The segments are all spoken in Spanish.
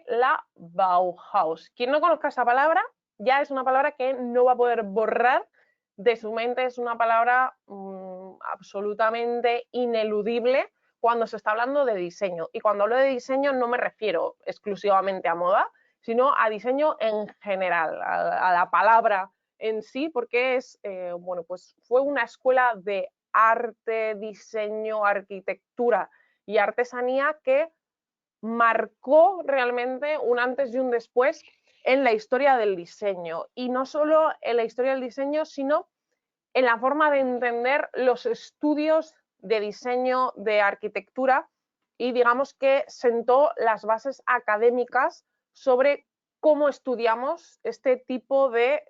la Bauhaus. Quien no conozca esa palabra, ya es una palabra que no va a poder borrar de su mente, es una palabra absolutamente ineludible cuando se está hablando de diseño. Y cuando hablo de diseño no me refiero exclusivamente a moda, sino a diseño en general, a la palabra en sí, porque es, bueno, pues fue una escuela de arte, diseño, arquitectura y artesanía que marcó realmente un antes y un después en la historia del diseño. Y no solo en la historia del diseño, sino en la forma de entender los estudios de diseño, de arquitectura, y digamos que sentó las bases académicas sobre cómo estudiamos este tipo de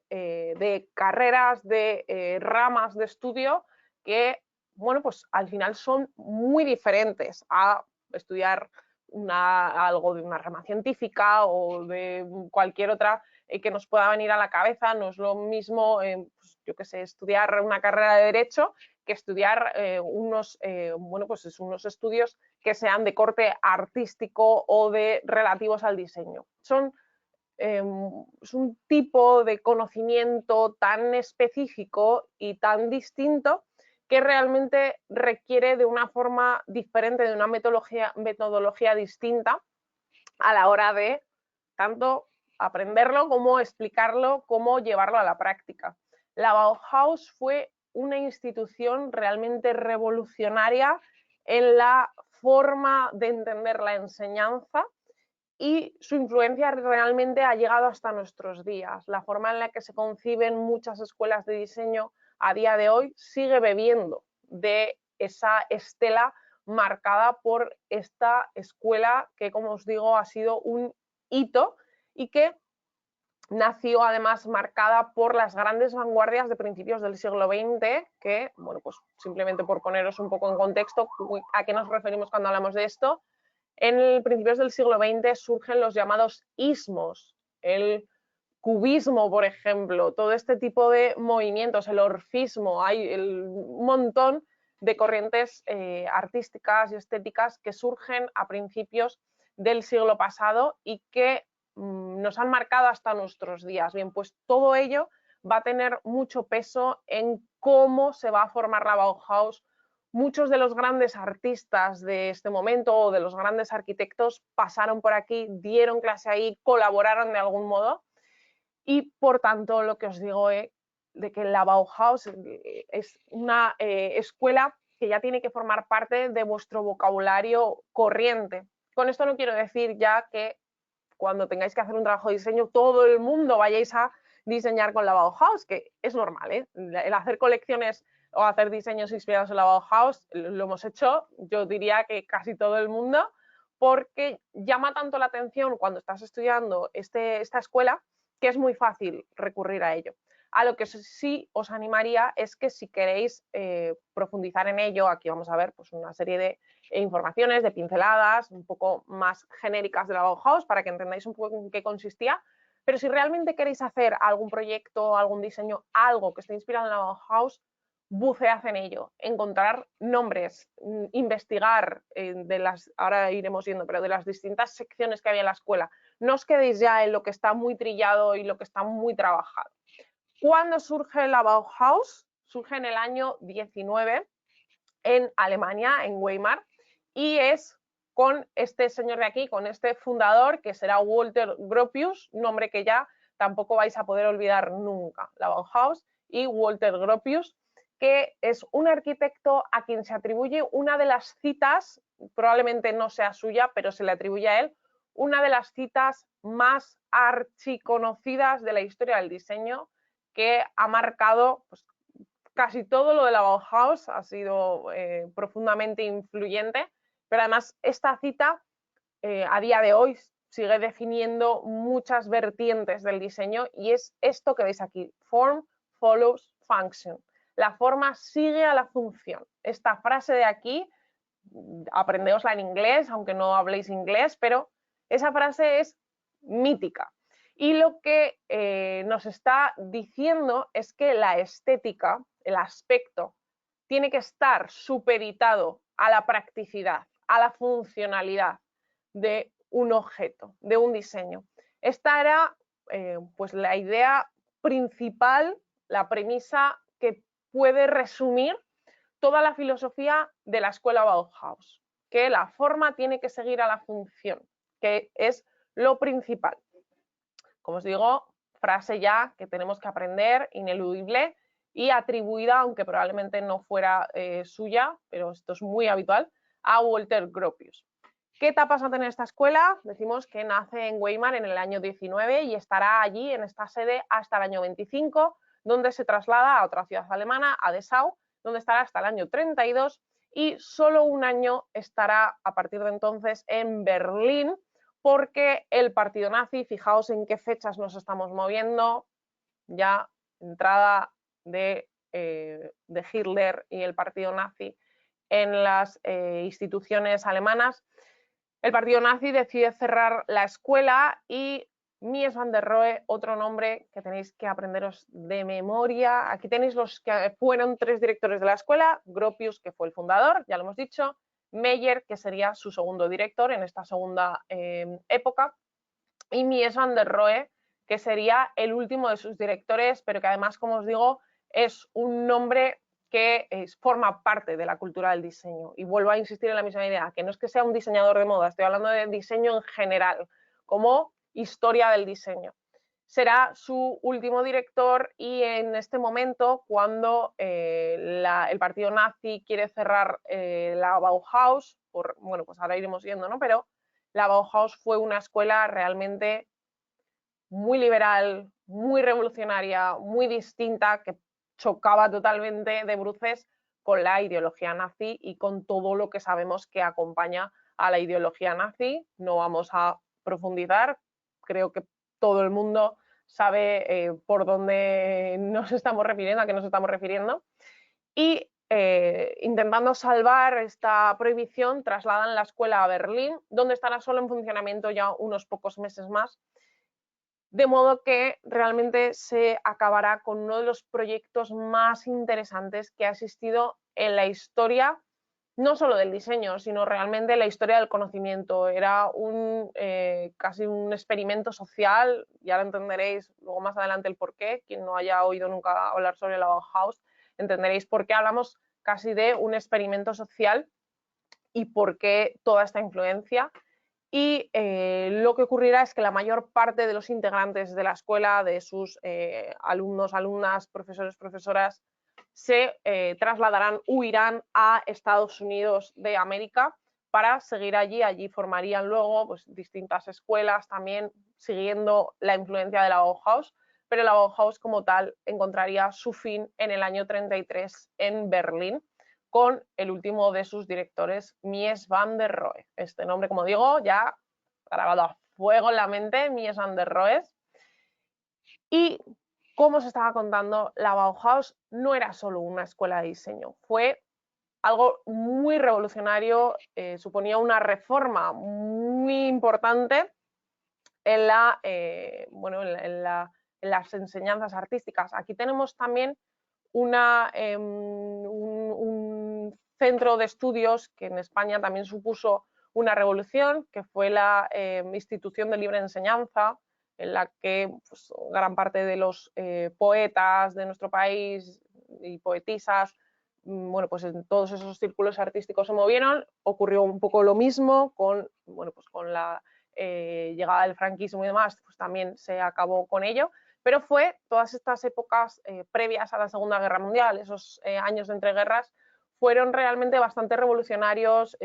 carreras, de ramas de estudio que, bueno, pues al final son muy diferentes a estudiar algo de una rama científica o de cualquier otra que nos pueda venir a la cabeza. No es lo mismo, pues, yo qué sé, estudiar una carrera de Derecho que estudiar unos estudios que sean de corte artístico o de relativos al diseño. Es un tipo de conocimiento tan específico y tan distinto que realmente requiere de una forma diferente, de una metodología distinta a la hora de tanto aprenderlo como explicarlo, como llevarlo a la práctica. La Bauhaus fue una institución realmente revolucionaria en la forma de entender la enseñanza y su influencia realmente ha llegado hasta nuestros días. La forma en la que se conciben muchas escuelas de diseño a día de hoy sigue bebiendo de esa estela marcada por esta escuela que, como os digo, ha sido un hito y que nació además marcada por las grandes vanguardias de principios del siglo XX, que, bueno, pues simplemente por poneros un poco en contexto a qué nos referimos cuando hablamos de esto, en principios del siglo XX surgen los llamados ismos, el cubismo, por ejemplo, todo este tipo de movimientos, el orfismo, hay un montón de corrientes artísticas y estéticas que surgen a principios del siglo pasado y que nos han marcado hasta nuestros días. Bien, pues todo ello va a tener mucho peso en cómo se va a formar la Bauhaus. Muchos de los grandes artistas de este momento o de los grandes arquitectos pasaron por aquí, dieron clase ahí, colaboraron de algún modo y por tanto lo que os digo es de que la Bauhaus es una escuela que ya tiene que formar parte de vuestro vocabulario corriente. Con esto no quiero decir ya que cuando tengáis que hacer un trabajo de diseño todo el mundo vayáis a diseñar con la Bauhaus, que es normal, ¿eh? El hacer colecciones o hacer diseños inspirados en la Bauhaus lo hemos hecho, yo diría que casi todo el mundo, porque llama tanto la atención cuando estás estudiando esta escuela que es muy fácil recurrir a ello. A lo que sí os animaría es que si queréis profundizar en ello, aquí vamos a ver pues, una serie de informaciones, de pinceladas un poco más genéricas de la Bauhaus para que entendáis un poco en qué consistía, pero si realmente queréis hacer algún proyecto, algún diseño, algo que esté inspirado en la Bauhaus, bucead en ello, encontrar nombres, investigar de las, ahora iremos viendo, pero de las distintas secciones que había en la escuela. No os quedéis ya en lo que está muy trillado y lo que está muy trabajado. ¿Cuándo surge la Bauhaus? Surge en el año 19 en Alemania, en Weimar, y es con este señor de aquí, con este fundador, que será Walter Gropius, nombre que ya tampoco vais a poder olvidar nunca, la Bauhaus y Walter Gropius, que es un arquitecto a quien se atribuye una de las citas, probablemente no sea suya, pero se le atribuye a él, una de las citas más archiconocidas de la historia del diseño, que ha marcado pues, casi todo lo de la Bauhaus, ha sido profundamente influyente, pero además esta cita a día de hoy sigue definiendo muchas vertientes del diseño y es esto que veis aquí, form follows function. La forma sigue a la función. Esta frase de aquí, aprendeosla en inglés, aunque no habléis inglés, pero esa frase es mítica. Y lo que nos está diciendo es que la estética, el aspecto, tiene que estar supeditado a la practicidad, a la funcionalidad de un objeto, de un diseño. Esta era pues la idea principal, la premisa que puede resumir toda la filosofía de la escuela Bauhaus, que la forma tiene que seguir a la función, que es lo principal. Como os digo, frase ya que tenemos que aprender, ineludible y atribuida, aunque probablemente no fuera suya, pero esto es muy habitual, a Walter Gropius. ¿Qué etapas va a tener esta escuela? Decimos que nace en Weimar en el año 19 y estará allí en esta sede hasta el año 25, donde se traslada a otra ciudad alemana, a Dessau, donde estará hasta el año 32 y solo un año estará a partir de entonces en Berlín, porque el partido nazi, fijaos en qué fechas nos estamos moviendo, ya entrada de Hitler y el partido nazi en las instituciones alemanas, el partido nazi decide cerrar la escuela y Mies van der Rohe, otro nombre que tenéis que aprenderos de memoria. Aquí tenéis los que fueron 3 directores de la escuela: Gropius, que fue el fundador, ya lo hemos dicho, Meyer, que sería su segundo director en esta segunda época, y Mies van der Rohe, que sería el último de sus directores, pero que además, como os digo, es un nombre que forma parte de la cultura del diseño. Y vuelvo a insistir en la misma idea, que no es que sea un diseñador de moda, estoy hablando de diseño en general, como historia del diseño. Será su último director y en este momento, cuando el partido nazi quiere cerrar la Bauhaus, bueno, pues ahora iremos viendo, ¿no? Pero la Bauhaus fue una escuela realmente muy liberal, muy revolucionaria, muy distinta, que chocaba totalmente de bruces con la ideología nazi y con todo lo que sabemos que acompaña a la ideología nazi. No vamos a profundizar, creo que todo el mundo sabe por dónde nos estamos refiriendo, a qué nos estamos refiriendo. Y intentando salvar esta prohibición, trasladan la escuela a Berlín, donde estará solo en funcionamiento ya unos pocos meses más, de modo que realmente se acabará con uno de los proyectos más interesantes que ha existido en la historia, no solo del diseño, sino realmente en la historia del conocimiento. Era casi un experimento social, ya lo entenderéis luego más adelante el porqué. Quien no haya oído nunca hablar sobre la Bauhaus, entenderéis por qué hablamos casi de un experimento social y por qué toda esta influencia. Y lo que ocurrirá es que la mayor parte de los integrantes de la escuela, de sus alumnos, alumnas, profesores, profesoras, se trasladarán, huirán a Estados Unidos de América para seguir allí. Allí formarían luego pues, distintas escuelas también siguiendo la influencia de la Bauhaus, pero la Bauhaus como tal encontraría su fin en el año 33 en Berlín, con el último de sus directores, Mies van der Rohe. Este nombre, como digo, ya grabado a fuego en la mente, Mies van der Rohe. Y como os estaba contando, la Bauhaus no era solo una escuela de diseño, fue algo muy revolucionario, suponía una reforma muy importante en las enseñanzas artísticas. Aquí tenemos también un centro de estudios que en España también supuso una revolución, que fue la institución de libre enseñanza, en la que pues, gran parte de los poetas de nuestro país y poetisas, bueno, pues en todos esos círculos artísticos se movieron. Ocurrió un poco lo mismo con, bueno, pues con la llegada del franquismo y demás, pues también se acabó con ello. Pero fue todas estas épocas previas a la Segunda Guerra Mundial, esos años de entreguerras, fueron realmente bastante revolucionarios.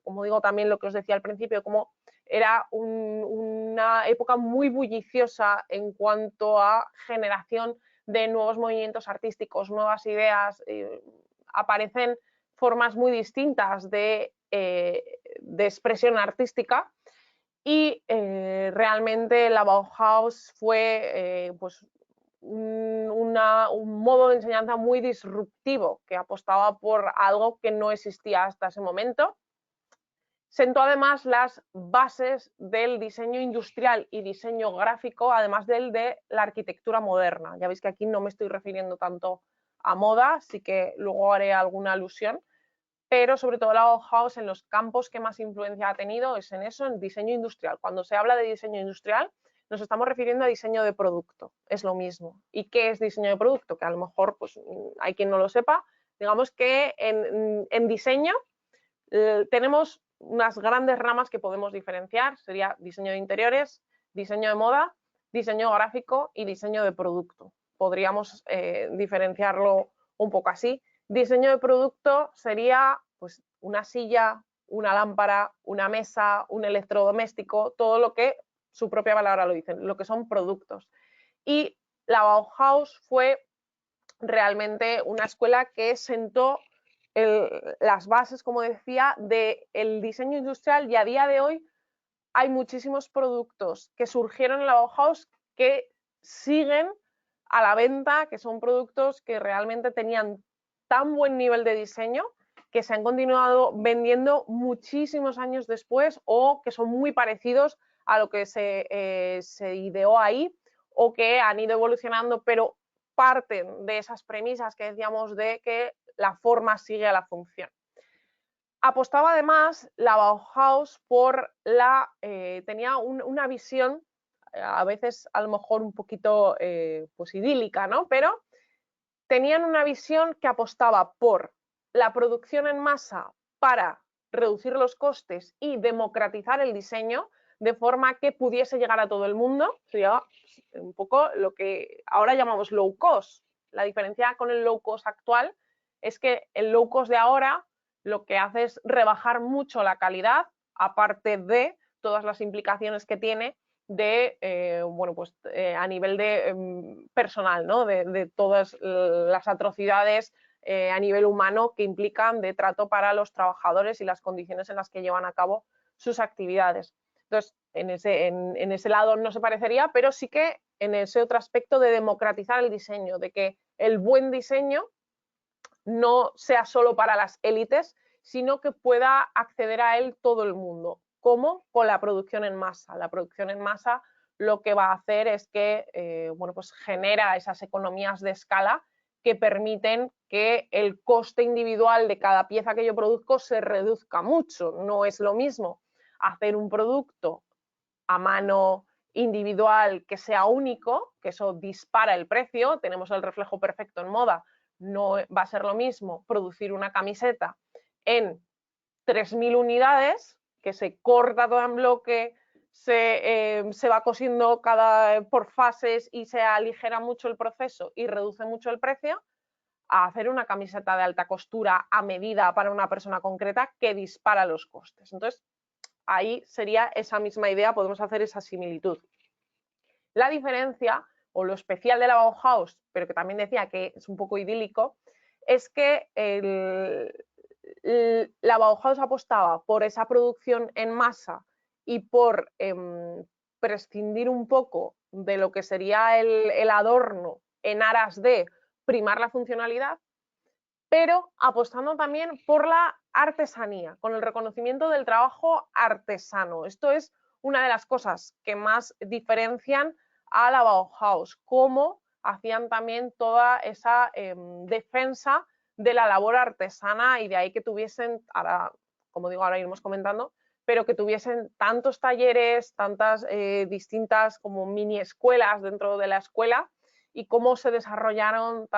Como digo, también lo que os decía al principio, como era una época muy bulliciosa en cuanto a generación de nuevos movimientos artísticos, nuevas ideas, aparecen formas muy distintas de expresión artística. Y realmente la Bauhaus fue pues un modo de enseñanza muy disruptivo, que apostaba por algo que no existía hasta ese momento. Sentó además las bases del diseño industrial y diseño gráfico, además del de la arquitectura moderna. Ya veis que aquí no me estoy refiriendo tanto a moda, sí que luego haré alguna alusión, pero sobre todo la Bauhaus en los campos que más influencia ha tenido es en eso, en diseño industrial. Cuando se habla de diseño industrial, nos estamos refiriendo a diseño de producto, es lo mismo. ¿Y qué es diseño de producto? Que a lo mejor pues, hay quien no lo sepa. Digamos que en diseño tenemos unas grandes ramas que podemos diferenciar, sería diseño de interiores, diseño de moda, diseño gráfico y diseño de producto. Podríamos diferenciarlo un poco así. Diseño de producto sería pues, una silla, una lámpara, una mesa, un electrodoméstico, todo lo que su propia palabra lo dice, lo que son productos. Y la Bauhaus fue realmente una escuela que sentó las bases, como decía, del diseño industrial, y a día de hoy hay muchísimos productos que surgieron en la Bauhaus que siguen a la venta, que son productos que realmente tenían tan buen nivel de diseño que se han continuado vendiendo muchísimos años después, o que son muy parecidos a lo que se ideó ahí, o que han ido evolucionando, pero parten de esas premisas que decíamos de que la forma sigue a la función. Apostaba además la Bauhaus por tenía una visión, a veces a lo mejor un poquito pues idílica, ¿no? Pero tenían una visión que apostaba por la producción en masa para reducir los costes y democratizar el diseño de forma que pudiese llegar a todo el mundo. Sería un poco lo que ahora llamamos low cost. La diferencia con el low cost actual es que el low cost de ahora lo que hace es rebajar mucho la calidad, aparte de todas las implicaciones que tiene de, bueno, pues a nivel de personal, ¿no? De todas las atrocidades a nivel humano que implican de trato para los trabajadores y las condiciones en las que llevan a cabo sus actividades. Entonces, en ese lado no se parecería, pero sí que en ese otro aspecto de democratizar el diseño, de que el buen diseño no sea solo para las élites, sino que pueda acceder a él todo el mundo. ¿Cómo? Con la producción en masa. La producción en masa lo que va a hacer es que bueno, pues genera esas economías de escala que permiten que el coste individual de cada pieza que yo produzco se reduzca mucho. No es lo mismo hacer un producto a mano individual que sea único, que eso dispara el precio, tenemos el reflejo perfecto en moda. No va a ser lo mismo producir una camiseta en 3.000 unidades, que se corta todo en bloque, se va cosiendo por fases y se aligera mucho el proceso y reduce mucho el precio, a hacer una camiseta de alta costura a medida para una persona concreta que dispara los costes. Entonces, ahí sería esa misma idea, podemos hacer esa similitud. La diferencia, o lo especial de la Bauhaus, pero que también decía que es un poco idílico, es que la Bauhaus apostaba por esa producción en masa y por prescindir un poco de lo que sería el adorno en aras de primar la funcionalidad, pero apostando también por la artesanía, con el reconocimiento del trabajo artesano. Esto es una de las cosas que más diferencian a la Bauhaus, cómo hacían también toda esa defensa de la labor artesana, y de ahí que tuviesen, ahora, como digo, ahora iremos comentando, pero que tuviesen tantos talleres, tantas distintas como mini escuelas dentro de la escuela, y cómo se desarrollaron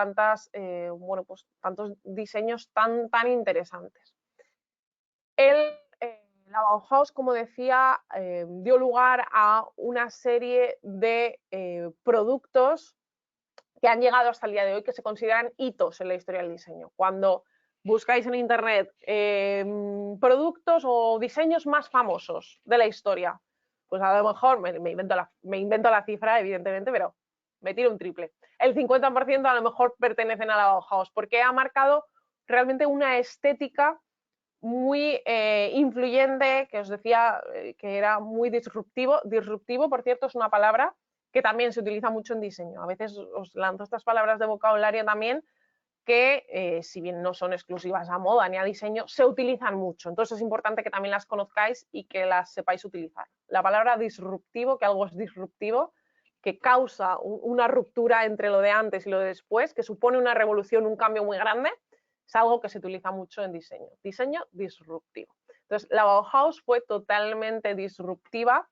bueno, pues, tantos diseños tan interesantes. La Bauhaus, como decía, dio lugar a una serie de productos que han llegado hasta el día de hoy, que se consideran hitos en la historia del diseño. Cuando buscáis en internet productos o diseños más famosos de la historia, pues a lo mejor me invento la cifra, evidentemente, pero me tiro un triple. El 50% a lo mejor pertenecen a la Bauhaus, porque ha marcado realmente una estética muy influyente, que os decía que era muy disruptivo. Disruptivo, por cierto, es una palabra que también se utiliza mucho en diseño. A veces os lanzo estas palabras de vocabulario también que, si bien no son exclusivas a moda ni a diseño, se utilizan mucho. Entonces es importante que también las conozcáis y que las sepáis utilizar. La palabra disruptivo, que algo es disruptivo, que causa una ruptura entre lo de antes y lo de después, que supone una revolución, un cambio muy grande, Es algo que se utiliza mucho en diseño disruptivo. Entonces, la Bauhaus fue totalmente disruptiva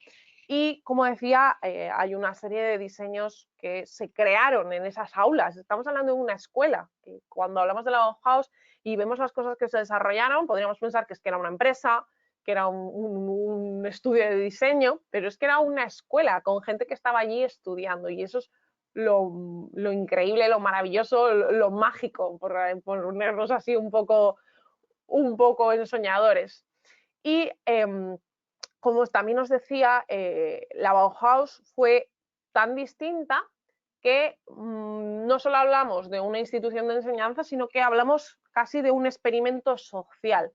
y, como decía, hay una serie de diseños que se crearon en esas aulas. Estamos hablando de una escuela, que cuando hablamos de la Bauhaus y vemos las cosas que se desarrollaron, podríamos pensar que es que era una empresa, que era un estudio de diseño, pero es que era una escuela con gente que estaba allí estudiando, y eso es lo increíble, lo maravilloso, lo mágico, por ponernos así un poco ensoñadores. Y como también os decía, la Bauhaus fue tan distinta que no solo hablamos de una institución de enseñanza, sino que hablamos casi de un experimento social,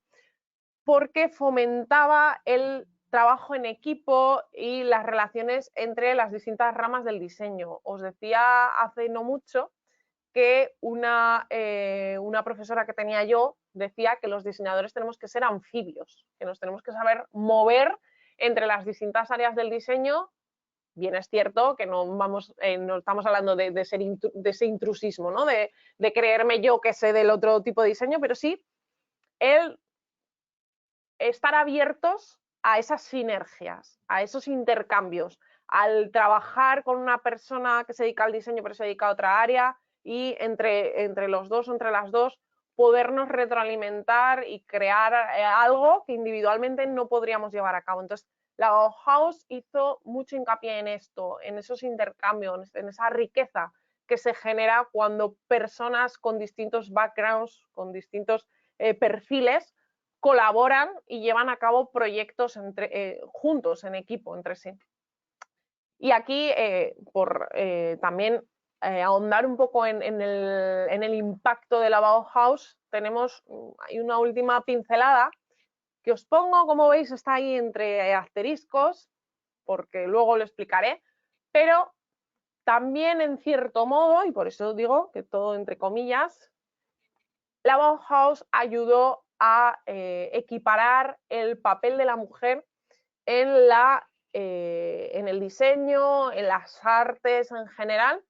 porque fomentaba el trabajo en equipo y las relaciones entre las distintas ramas del diseño. Os decía hace no mucho que una profesora que tenía yo decía que los diseñadores tenemos que ser anfibios, que nos tenemos que saber mover entre las distintas áreas del diseño. Bien, es cierto que no estamos hablando de ese intrusismo, ¿no? de creerme yo que sé del otro tipo de diseño, pero sí el estar abiertos a esas sinergias, a esos intercambios, al trabajar con una persona que se dedica al diseño pero se dedica a otra área, y entre los dos o entre las dos podernos retroalimentar y crear algo que individualmente no podríamos llevar a cabo. Entonces, la Bauhaus hizo mucho hincapié en esto, en esos intercambios, en esa riqueza que se genera cuando personas con distintos backgrounds, con distintos perfiles, colaboran y llevan a cabo proyectos juntos, en equipo, entre sí. Y aquí, por también ahondar un poco en el impacto de la Bauhaus, tenemos una última pincelada que os pongo, como veis, está ahí entre asteriscos, porque luego lo explicaré, pero también en cierto modo, y por eso digo que todo entre comillas, la Bauhaus ayudó a equiparar el papel de la mujer en el diseño, en las artes en general.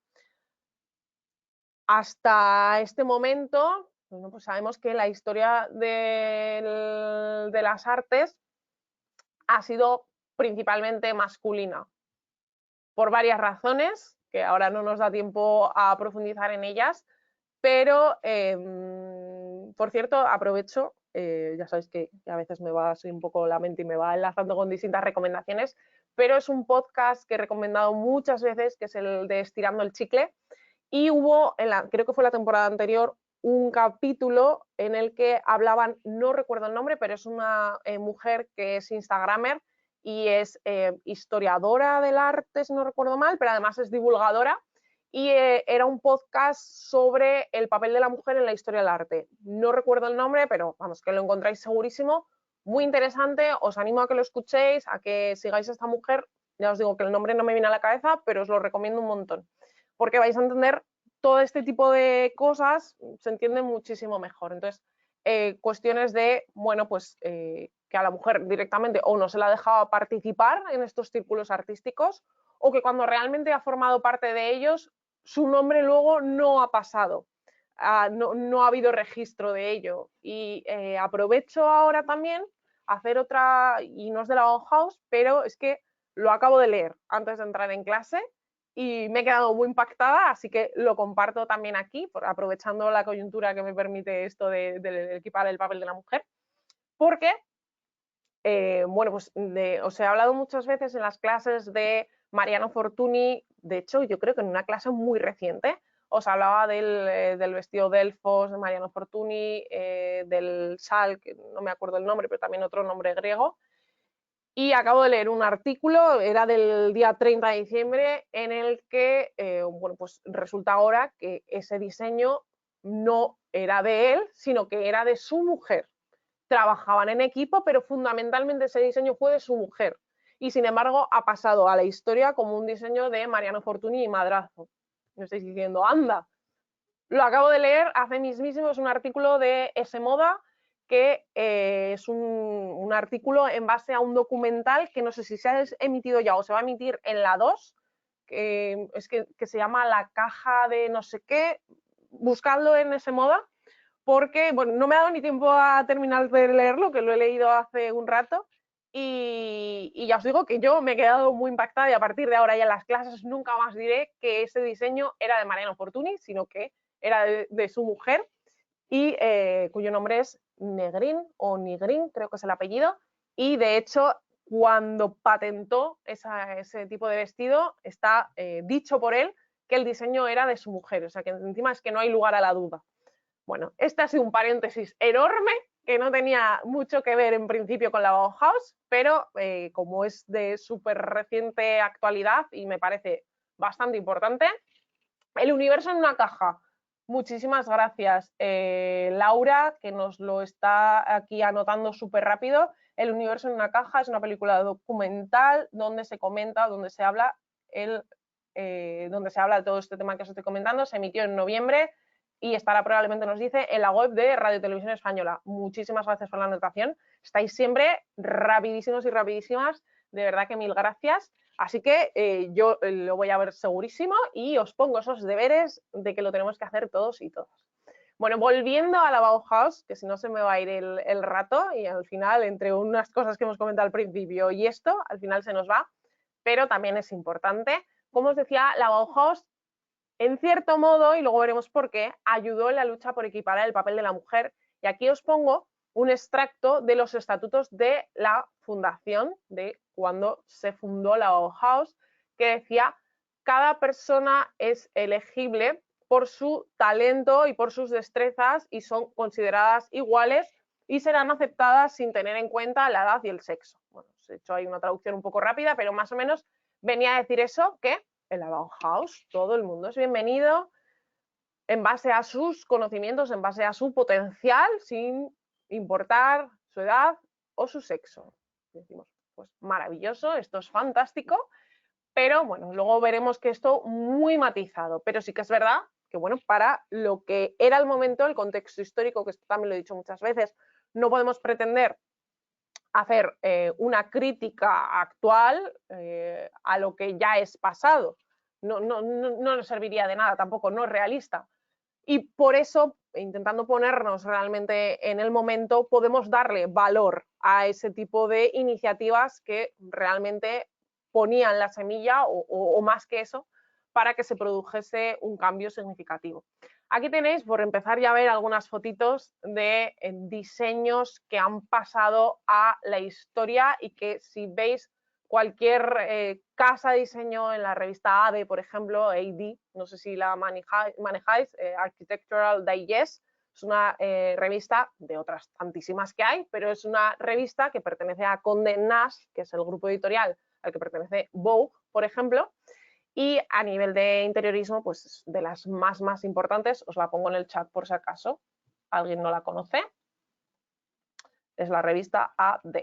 Hasta este momento, bueno, pues sabemos que la historia de las artes ha sido principalmente masculina, por varias razones, que ahora no nos da tiempo a profundizar en ellas, pero, por cierto, aprovecho, ya sabéis que a veces me va así un poco la mente y me va enlazando con distintas recomendaciones, pero es un podcast que he recomendado muchas veces, que es el de Estirando el Chicle, y hubo, creo que fue la temporada anterior, un capítulo en el que hablaban, no recuerdo el nombre, pero es una mujer que es instagramer y es historiadora del arte, si no recuerdo mal, pero además es divulgadora, y era un podcast sobre el papel de la mujer en la historia del arte. No recuerdo el nombre, pero vamos, que lo encontráis segurísimo. Muy interesante, os animo a que lo escuchéis, a que sigáis a esta mujer. Ya os digo que el nombre no me viene a la cabeza, pero os lo recomiendo un montón, porque vais a entender todo este tipo de cosas, se entiende muchísimo mejor. Entonces, cuestiones de, bueno, pues que a la mujer directamente o no se la dejaba participar en estos círculos artísticos, o que cuando realmente ha formado parte de ellos, su nombre luego no ha pasado, no ha habido registro de ello. Y aprovecho ahora también a hacer otra, y no es de la Bauhaus, pero es que lo acabo de leer antes de entrar en clase y me he quedado muy impactada, así que lo comparto también aquí, aprovechando la coyuntura que me permite esto de equipar el papel de la mujer, porque, bueno, pues os he hablado muchas veces en las clases de Mariano Fortuny. De hecho, yo creo que en una clase muy reciente os hablaba del vestido Delfos de Mariano Fortuny, del Sal, que no me acuerdo el nombre, pero también otro nombre griego. Y acabo de leer un artículo, era del día 30 de diciembre, en el que, bueno, pues resulta ahora que ese diseño no era de él, sino que era de su mujer. Trabajaban en equipo, pero fundamentalmente ese diseño fue de su mujer. Y sin embargo ha pasado a la historia como un diseño de Mariano Fortuny y Madrazo. Me estáis diciendo, anda. Lo acabo de leer hace mismísimo, es un artículo de S Moda, que es un artículo en base a un documental que no sé si se ha emitido ya o se va a emitir en la 2, que se llama La caja de no sé qué. Buscadlo en S Moda, porque bueno, no me ha dado ni tiempo a terminar de leerlo, que lo he leído hace un rato, y ya os digo que yo me he quedado muy impactada y a partir de ahora ya en las clases nunca más diré que ese diseño era de Mariano Fortuny, sino que era de su mujer y cuyo nombre es Negrin o Nigrin, creo que es el apellido, y de hecho cuando patentó ese tipo de vestido está dicho por él que el diseño era de su mujer, o sea que encima es que no hay lugar a la duda. Bueno, este ha sido un paréntesis enorme que no tenía mucho que ver en principio con la Bauhaus, pero como es de súper reciente actualidad y me parece bastante importante, el universo en una caja. Muchísimas gracias, Laura, que nos lo está aquí anotando súper rápido. El universo en una caja es una película documental donde se comenta, donde se habla de todo este tema que os estoy comentando. Se emitió en noviembre y estará probablemente, nos dice, en la web de Radio Televisión Española. Muchísimas gracias por la anotación. Estáis siempre rapidísimos y rapidísimas. De verdad que mil gracias. Así que yo lo voy a ver segurísimo y os pongo esos deberes de que lo tenemos que hacer todos y todas. Bueno, volviendo a la Bauhaus, que si no se me va a ir el rato y al final, entre unas cosas que hemos comentado al principio y esto, al final se nos va, pero también es importante. Como os decía, la Bauhaus, en cierto modo, y luego veremos por qué, ayudó en la lucha por equiparar el papel de la mujer. Y aquí os pongo un extracto de los estatutos de la fundación, de cuando se fundó la Bauhaus, que decía: cada persona es elegible por su talento y por sus destrezas y son consideradas iguales y serán aceptadas sin tener en cuenta la edad y el sexo. Bueno, os he hecho ahí una traducción un poco rápida, pero más o menos venía a decir eso, que en la Bauhaus todo el mundo es bienvenido en base a sus conocimientos, en base a su potencial, sin importar su edad o su sexo. Decimos, pues maravilloso, esto es fantástico, pero bueno, luego veremos que esto muy matizado, pero sí que es verdad que bueno, para lo que era el momento, el contexto histórico, que esto también lo he dicho muchas veces, no podemos pretender hacer una crítica actual a lo que ya es pasado. No nos serviría de nada, tampoco, no es realista. Y por eso, intentando ponernos realmente en el momento, podemos darle valor a ese tipo de iniciativas que realmente ponían la semilla o más que eso para que se produjese un cambio significativo. Aquí tenéis, por empezar ya a ver algunas fotitos de diseños que han pasado a la historia y que si veis cualquier casa de diseño en la revista AD, por ejemplo, AD, no sé si la manejáis, Architectural Digest, es una revista de otras tantísimas que hay, pero es una revista que pertenece a Condé Nast, que es el grupo editorial al que pertenece Vogue, por ejemplo, y a nivel de interiorismo, pues de las más importantes, os la pongo en el chat por si acaso alguien no la conoce, es la revista AD.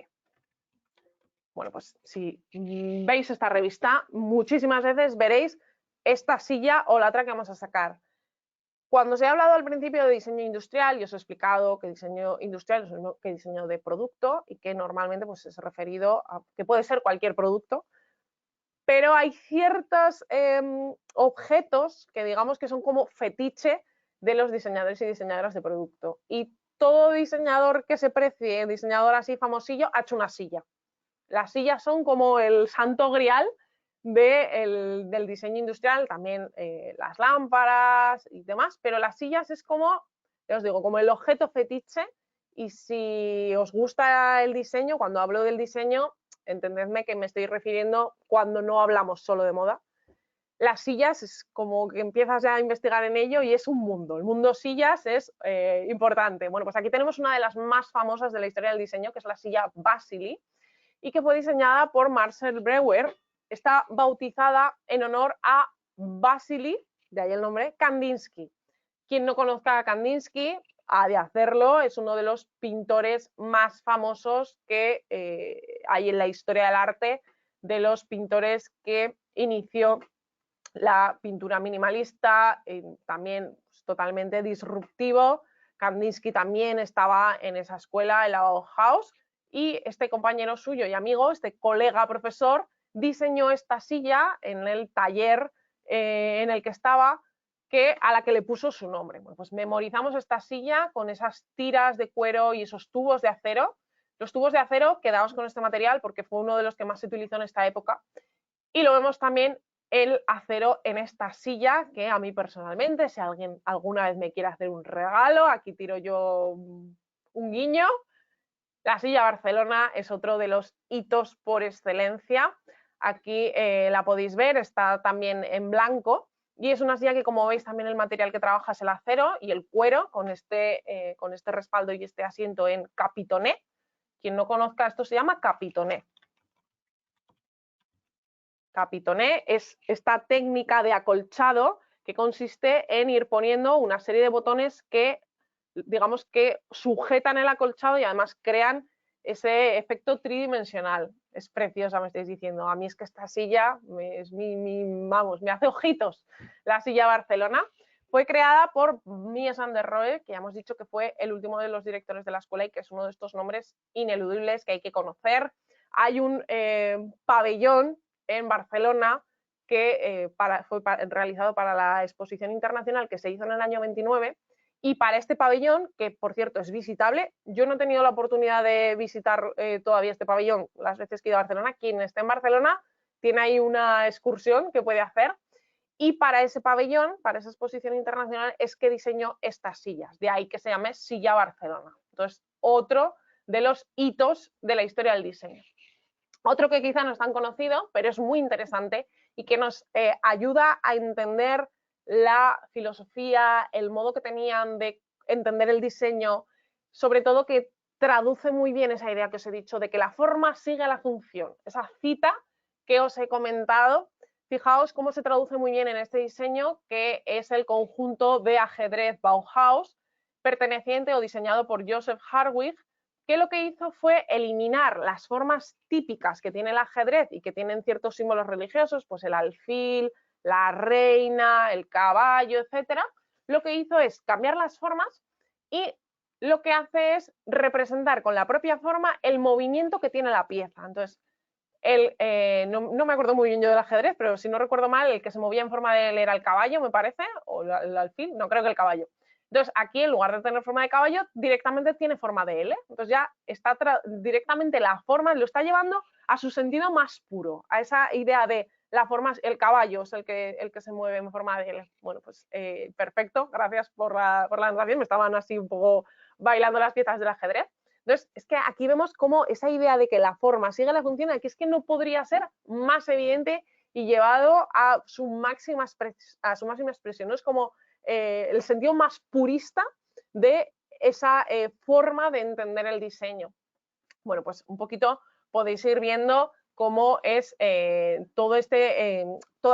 Bueno, pues si veis esta revista, muchísimas veces veréis esta silla o la otra que vamos a sacar. Cuando se ha hablado al principio de diseño industrial, yo os he explicado que diseño industrial es lo mismo que diseño de producto y que normalmente pues, es referido a que puede ser cualquier producto, pero hay ciertos objetos que digamos que son como fetiche de los diseñadores y diseñadoras de producto. Y todo diseñador que se precie, diseñador así famosillo, ha hecho una silla. Las sillas son como el santo grial del diseño industrial, también las lámparas y demás, pero las sillas es como, ya os digo, como el objeto fetiche. Y si os gusta el diseño, cuando hablo del diseño, entendedme que me estoy refiriendo cuando no hablamos solo de moda. Las sillas es como que empiezas ya a investigar en ello y es un mundo. El mundo sillas es importante. Bueno, pues aquí tenemos una de las más famosas de la historia del diseño, que es la silla Vasily, y que fue diseñada por Marcel Breuer. Está bautizada en honor a Vasily, de ahí el nombre, Kandinsky. Quien no conozca a Kandinsky ha de hacerlo, es uno de los pintores más famosos que hay en la historia del arte, de los pintores que inició la pintura minimalista, también totalmente disruptivo. Kandinsky también estaba en esa escuela, en la Bauhaus, y este compañero suyo y amigo, este colega profesor, diseñó esta silla en el taller en el que estaba, a la que le puso su nombre. Bueno, pues memorizamos esta silla con esas tiras de cuero y esos tubos de acero. Los tubos de acero, quedaos con este material porque fue uno de los que más se utilizó en esta época. Y lo vemos también el acero en esta silla, que a mí personalmente, si alguien alguna vez me quiere hacer un regalo, aquí tiro yo un guiño. La silla Barcelona es otro de los hitos por excelencia. Aquí la podéis ver, está también en blanco y es una silla que, como veis, también el material que trabaja es el acero y el cuero con este respaldo y este asiento en capitoné. Quien no conozca esto se llama capitoné. Capitoné es esta técnica de acolchado que consiste en ir poniendo una serie de botones que, digamos, que sujetan el acolchado y además crean ese efecto tridimensional. Es preciosa, me estáis diciendo. A mí es que esta silla vamos, me hace ojitos. La silla Barcelona fue creada por Mies van der Rohe, que ya hemos dicho que fue el último de los directores de la escuela y que es uno de estos nombres ineludibles que hay que conocer. Hay un pabellón en Barcelona que fue realizado para la exposición internacional que se hizo en el año 29 y para este pabellón, que por cierto es visitable, yo no he tenido la oportunidad de visitar todavía este pabellón las veces que he ido a Barcelona. Quien esté en Barcelona tiene ahí una excursión que puede hacer y para ese pabellón, para esa exposición internacional es que diseñó estas sillas, de ahí que se llame Silla Barcelona. Entonces, otro de los hitos de la historia del diseño. Otro que quizá no es tan conocido, pero es muy interesante y que nos ayuda a entender la filosofía, el modo que tenían de entender el diseño, sobre todo que traduce muy bien esa idea que os he dicho de que la forma sigue la función. Esa cita que os he comentado, fijaos cómo se traduce muy bien en este diseño, que es el conjunto de ajedrez Bauhaus, perteneciente o diseñado por Joseph Hartwig, que lo que hizo fue eliminar las formas típicas que tiene el ajedrez y que tienen ciertos símbolos religiosos, pues el alfil, la reina, el caballo, etcétera. Lo que hizo es cambiar las formas y lo que hace es representar con la propia forma el movimiento que tiene la pieza. Entonces, no me acuerdo muy bien yo del ajedrez, pero si no recuerdo mal, el que se movía en forma de L era el caballo, me parece, o el alfil, no creo que el caballo. Entonces, aquí en lugar de tener forma de caballo, directamente tiene forma de L. Entonces ya está directamente la forma, lo está llevando a su sentido más puro, a esa idea de la forma, el caballo es el que se mueve en forma de L. Bueno, pues perfecto, gracias por la narración, me estaban así un poco bailando las piezas del ajedrez. Entonces, es que aquí vemos cómo esa idea de que la forma sigue la función, aquí es que no podría ser más evidente y llevado a su máxima expresión. ¿No? Es como el sentido más purista de esa forma de entender el diseño. Bueno, pues un poquito podéis ir viendo cómo es toda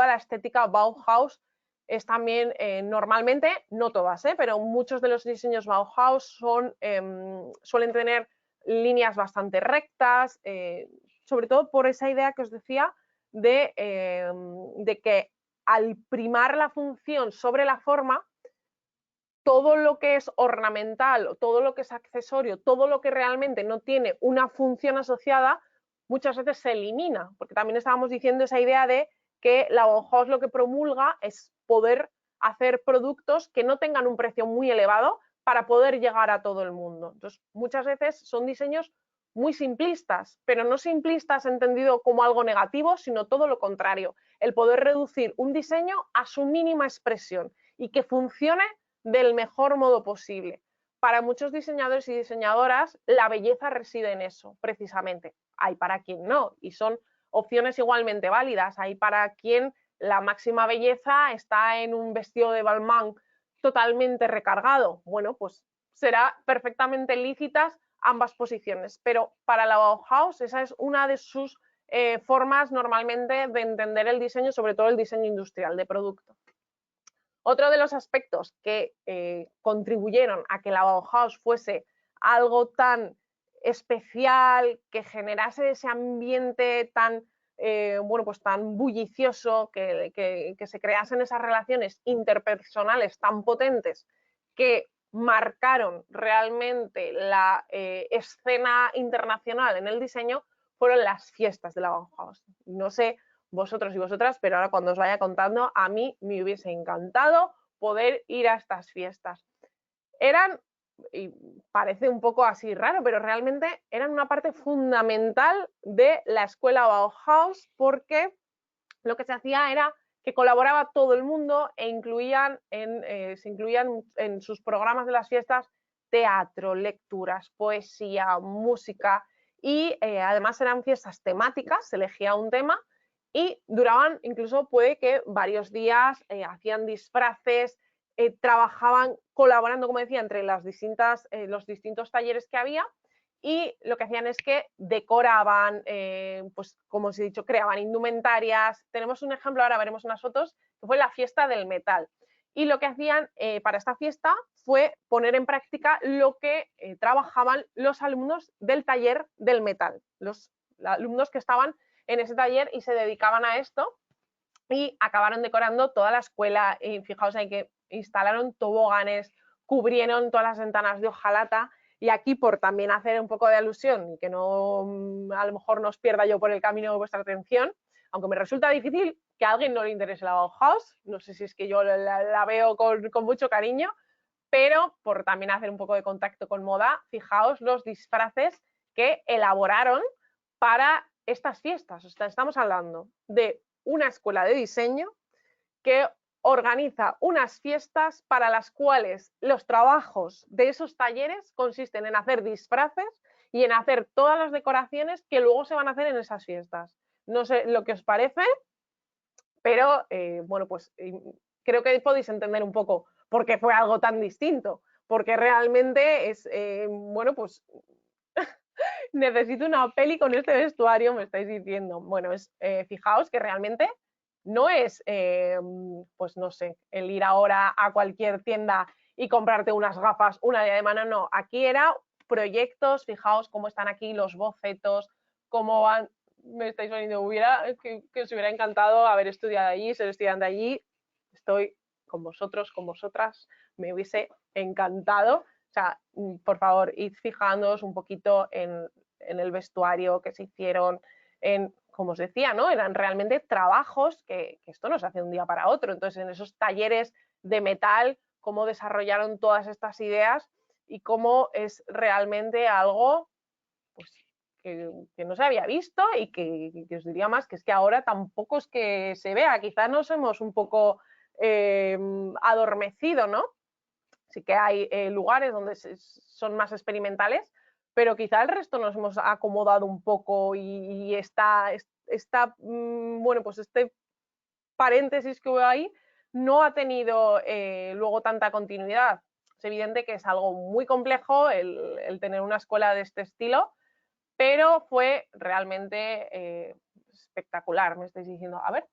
la estética Bauhaus es también normalmente, no todas, pero muchos de los diseños Bauhaus suelen tener líneas bastante rectas, sobre todo por esa idea que os decía de que al primar la función sobre la forma, todo lo que es ornamental, todo lo que es accesorio, todo lo que realmente no tiene una función asociada, muchas veces se elimina, porque también estábamos diciendo esa idea de que la Bauhaus lo que promulga es poder hacer productos que no tengan un precio muy elevado para poder llegar a todo el mundo. Entonces, muchas veces son diseños muy simplistas, pero no simplistas entendido como algo negativo, sino todo lo contrario, el poder reducir un diseño a su mínima expresión y que funcione del mejor modo posible. Para muchos diseñadores y diseñadoras, la belleza reside en eso, precisamente. Hay para quien no, y son opciones igualmente válidas. Hay para quien la máxima belleza está en un vestido de Balmain totalmente recargado. Bueno, pues será perfectamente lícitas ambas posiciones, pero para la Bauhaus esa es una de sus formas normalmente de entender el diseño, sobre todo el diseño industrial de producto. Otro de los aspectos que contribuyeron a que la Bauhaus fuese algo tan especial, que generase ese ambiente tan, pues tan bullicioso, que se creasen esas relaciones interpersonales tan potentes que marcaron realmente la escena internacional en el diseño, fueron las fiestas de la Bauhaus. No sé vosotros y vosotras, pero ahora cuando os vaya contando, a mí me hubiese encantado poder ir a estas fiestas. Eran, y parece un poco así raro, pero realmente eran una parte fundamental de la escuela Bauhaus, porque lo que se hacía era que colaboraba todo el mundo e se incluían en sus programas de las fiestas teatro, lecturas, poesía, música y además eran fiestas temáticas, se elegía un tema y duraban incluso puede que varios días, hacían disfraces, trabajaban colaborando, como decía, entre los distintos talleres que había y lo que hacían es que decoraban, pues como os he dicho, creaban indumentarias. Tenemos un ejemplo, ahora veremos unas fotos, que fue la fiesta del metal. Y lo que hacían para esta fiesta fue poner en práctica lo que trabajaban los alumnos del taller del metal, los alumnos que estaban en ese taller y se dedicaban a esto y acabaron decorando toda la escuela. Y fijaos ahí que instalaron toboganes, cubrieron todas las ventanas de hojalata. Y aquí, por también hacer un poco de alusión y que no a lo mejor nos pierda yo por el camino vuestra atención, aunque me resulta difícil que a alguien no le interese la Bauhaus, no sé si es que yo la veo con mucho cariño, pero por también hacer un poco de contacto con moda, fijaos los disfraces que elaboraron para estas fiestas. O sea, estamos hablando de una escuela de diseño que organiza unas fiestas para las cuales los trabajos de esos talleres consisten en hacer disfraces y en hacer todas las decoraciones que luego se van a hacer en esas fiestas. No sé lo que os parece, pero bueno, pues creo que podéis entender un poco por qué fue algo tan distinto, porque realmente es, bueno, pues necesito una peli con este vestuario, me estáis diciendo. Bueno, fijaos que realmente no es, pues no sé, el ir ahora a cualquier tienda y comprarte unas gafas, una diadema, no. Aquí era proyectos, fijaos cómo están aquí los bocetos, cómo van, me estáis poniendo, que os hubiera encantado haber estudiado allí, ser estudiante allí. Estoy con vosotros, con vosotras, me hubiese encantado. O sea, por favor, id fijándoos un poquito en el vestuario que se hicieron, como os decía, ¿no? Eran realmente trabajos que esto no se hace de un día para otro. Entonces, en esos talleres de metal, cómo desarrollaron todas estas ideas y cómo es realmente algo pues, que no se había visto y que os diría más que es que ahora tampoco es que se vea. Quizás nos hemos un poco adormecido, ¿no? Sí que hay lugares donde son más experimentales, pero quizá el resto nos hemos acomodado un poco y bueno, pues este paréntesis que veo ahí no ha tenido luego tanta continuidad. Es evidente que es algo muy complejo el tener una escuela de este estilo, pero fue realmente espectacular. Me estáis diciendo, a ver,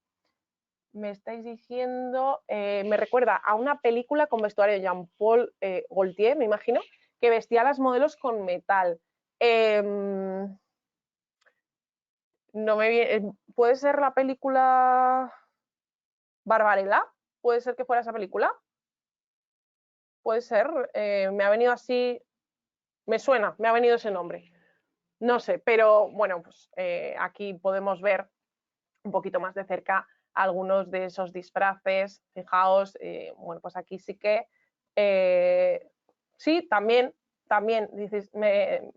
me estáis diciendo, me recuerda a una película con vestuario de Jean-Paul Gaultier, me imagino, que vestía a las modelos con metal. No me ¿Puede ser la película Barbarella? ¿Puede ser que fuera esa película? Puede ser, me ha venido así, me suena, me ha venido ese nombre. No sé, pero bueno, pues aquí podemos ver un poquito más de cerca algunos de esos disfraces. Fijaos, bueno, pues aquí sí que sí, también dices,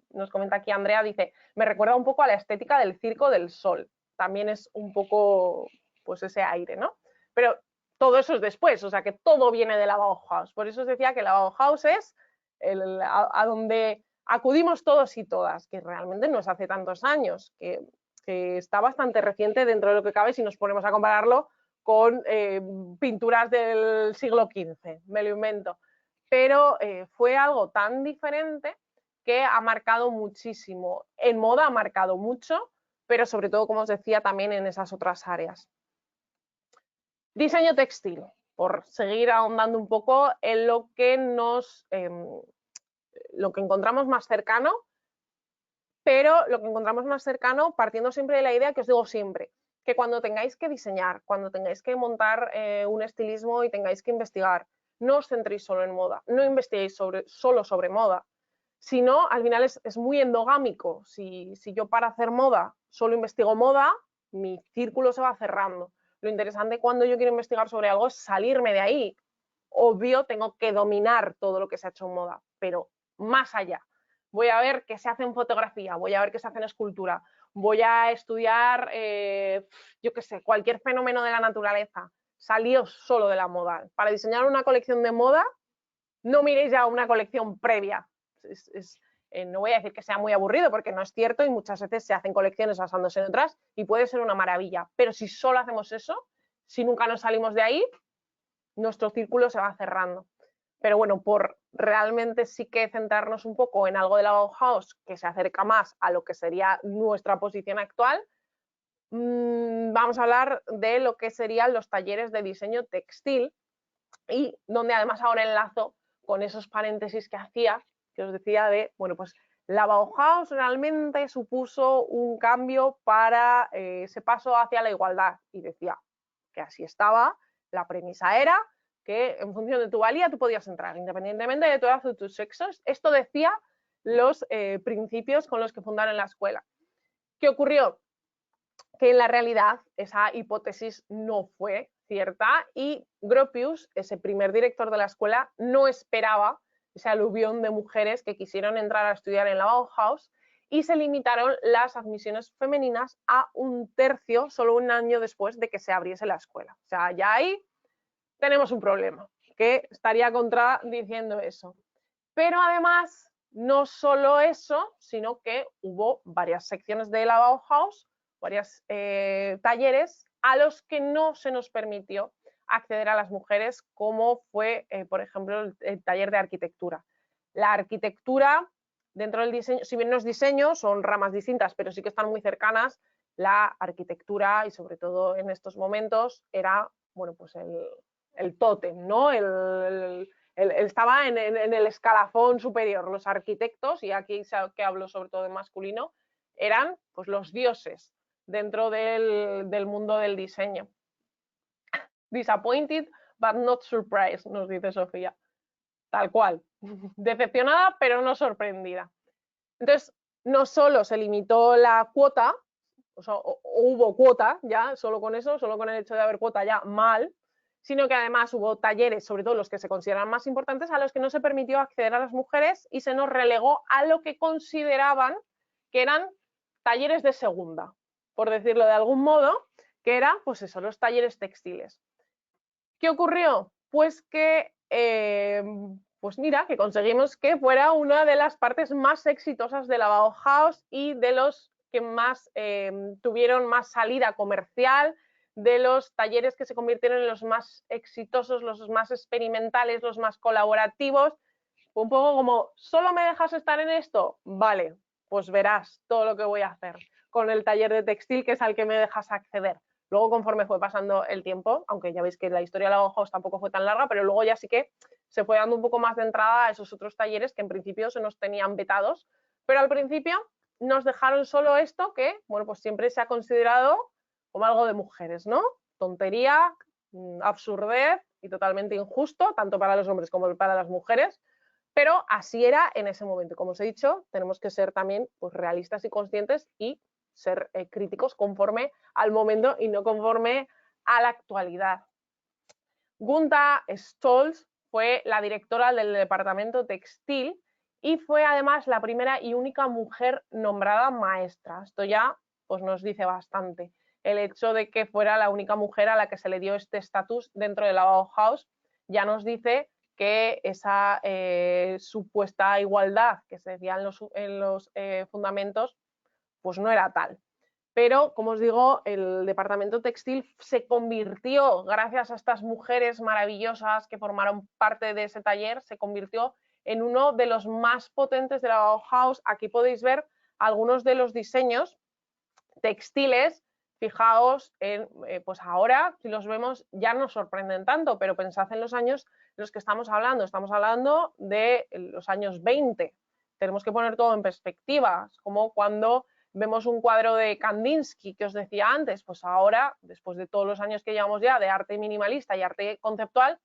nos comenta aquí Andrea, dice, me recuerda un poco a la estética del Circo del Sol. También es un poco, pues ese aire, ¿no? Pero todo eso es después, o sea que todo viene de la Bauhaus. Por eso os decía que la Bauhaus es a donde acudimos todos y todas, que realmente no es hace tantos años, que está bastante reciente dentro de lo que cabe si nos ponemos a compararlo con pinturas del siglo XV, me lo invento. Pero fue algo tan diferente que ha marcado muchísimo. En moda ha marcado mucho, pero sobre todo, como os decía, también en esas otras áreas. Diseño textil, por seguir ahondando un poco en lo que lo que encontramos más cercano, pero lo que encontramos más cercano partiendo siempre de la idea que os digo siempre, que cuando tengáis que diseñar, cuando tengáis que montar un estilismo y tengáis que investigar, no os centréis solo en moda, no investiguéis solo sobre moda, sino al final es muy endogámico. Si yo para hacer moda solo investigo moda, mi círculo se va cerrando. Lo interesante cuando yo quiero investigar sobre algo es salirme de ahí, obvio, tengo que dominar todo lo que se ha hecho en moda, pero más allá. Voy a ver qué se hace en fotografía, voy a ver qué se hace en escultura, voy a estudiar, yo qué sé, cualquier fenómeno de la naturaleza. Salíos solo de la moda. Para diseñar una colección de moda, no miréis ya una colección previa. No voy a decir que sea muy aburrido, porque no es cierto, y muchas veces se hacen colecciones basándose en otras y puede ser una maravilla. Pero si solo hacemos eso, si nunca nos salimos de ahí, nuestro círculo se va cerrando. Pero bueno, por realmente sí que centrarnos un poco en algo de la Bauhaus que se acerca más a lo que sería nuestra posición actual, vamos a hablar de lo que serían los talleres de diseño textil, y donde además ahora enlazo con esos paréntesis que hacía, que os decía de, bueno, pues la Bauhaus realmente supuso un cambio para ese paso hacia la igualdad, y decía que así estaba, la premisa era que en función de tu valía tú podías entrar, independientemente de tu edad o tus sexos. Esto decía los principios con los que fundaron la escuela. ¿Qué ocurrió? Que en la realidad esa hipótesis no fue cierta, y Gropius, ese primer director de la escuela, no esperaba ese aluvión de mujeres que quisieron entrar a estudiar en la Bauhaus, y se limitaron las admisiones femeninas a 1/3, solo un año después de que se abriese la escuela. O sea, ya ahí tenemos un problema, que estaría contradiciendo eso. Pero además, no solo eso, sino que hubo varias secciones de la Bauhaus, varios talleres a los que no se nos permitió acceder a las mujeres, como fue, por ejemplo, el taller de arquitectura. La arquitectura, dentro del diseño, si bien no es diseño, son ramas distintas, pero sí que están muy cercanas. La arquitectura, y sobre todo en estos momentos, era, bueno, pues el tótem, ¿no? Estaba en el escalafón superior. Los arquitectos, y aquí que hablo sobre todo de masculino, eran pues los dioses dentro del mundo del diseño. Disappointed but not surprised, nos dice Sofía. Tal cual. Decepcionada pero no sorprendida. Entonces, no solo se limitó la cuota, o sea, hubo cuota ya, solo con eso, solo con el hecho de haber cuota ya mal, sino que además hubo talleres, sobre todo los que se consideran más importantes, a los que no se permitió acceder a las mujeres, y se nos relegó a lo que consideraban que eran talleres de segunda, por decirlo de algún modo, que eran, pues eso, los talleres textiles. ¿Qué ocurrió? Pues que, pues mira, que conseguimos que fuera una de las partes más exitosas de la Bauhaus y de los que más tuvieron más salida comercial, de los talleres que se convirtieron en los más exitosos, los más experimentales, los más colaborativos. Fue un poco como, ¿solo me dejas estar en esto? Vale, pues verás todo lo que voy a hacer con el taller de textil, que es al que me dejas acceder. Luego, conforme fue pasando el tiempo, aunque ya veis que la historia de la Bauhaus tampoco fue tan larga, pero luego ya sí que se fue dando un poco más de entrada a esos otros talleres que en principio se nos tenían vetados, pero al principio nos dejaron solo esto que, bueno, pues siempre se ha considerado como algo de mujeres, ¿no? Tontería, absurdez y totalmente injusto, tanto para los hombres como para las mujeres, pero así era en ese momento. Como os he dicho, tenemos que ser también pues, realistas y conscientes, y ser críticos conforme al momento y no conforme a la actualidad. Gunta Stolz fue la directora del departamento textil y fue además la primera y única mujer nombrada maestra. Esto ya pues, nos dice bastante. El hecho de que fuera la única mujer a la que se le dio este estatus dentro de la Bauhaus ya nos dice que esa supuesta igualdad que se decía en los fundamentos pues no era tal. Pero, como os digo, el departamento textil se convirtió, gracias a estas mujeres maravillosas que formaron parte de ese taller, se convirtió en uno de los más potentes de la Bauhaus. Aquí podéis ver algunos de los diseños textiles. Fijaos en, pues ahora, si los vemos, ya nos sorprenden tanto, pero pensad en los años en los que estamos hablando de los años 20. Tenemos que poner todo en perspectiva, como cuando vemos un cuadro de Kandinsky que os decía antes, pues ahora, después de todos los años que llevamos ya de arte minimalista y arte conceptual,